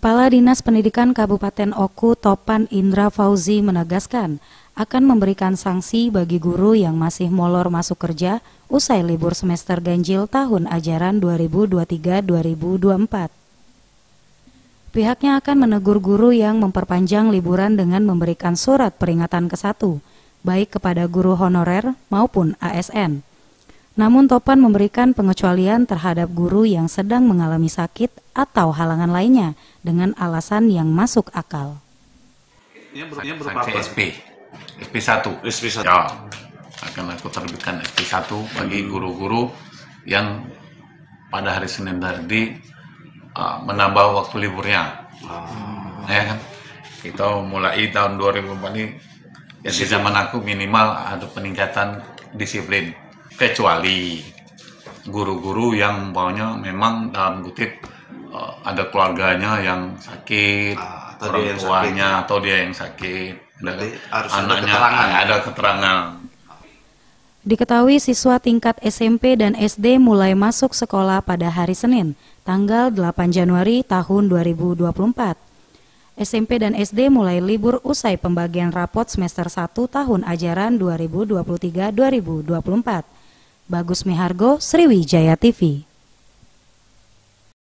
Kepala Dinas Pendidikan Kabupaten Oku Topan Indra Fauzi menegaskan akan memberikan sanksi bagi guru yang masih molor masuk kerja usai libur semester ganjil tahun ajaran 2023-2024. Pihaknya akan menegur guru yang memperpanjang liburan dengan memberikan surat peringatan ke-1, baik kepada guru honorer maupun ASN. Namun Topan memberikan pengecualian terhadap guru yang sedang mengalami sakit atau halangan lainnya dengan alasan yang masuk akal. Ini berupa SP1. Ya, akan aku terbitkan SP1 bagi guru-guru yang pada hari Senin tadi menambah waktu liburnya. Ya kan? Kita mulai tahun 2004 ini, ya di zaman aku minimal ada peningkatan disiplin. Kecuali guru-guru yang bawahnya memang dalam kutip ada keluarganya yang sakit, orang tuanya atau dia yang sakit, anaknya ada keterangan. Diketahui siswa tingkat SMP dan SD mulai masuk sekolah pada hari Senin, tanggal 8 Januari tahun 2024. SMP dan SD mulai libur usai pembagian rapot semester 1 tahun ajaran 2023-2024. Bagus Mihargo, Sriwijaya TV.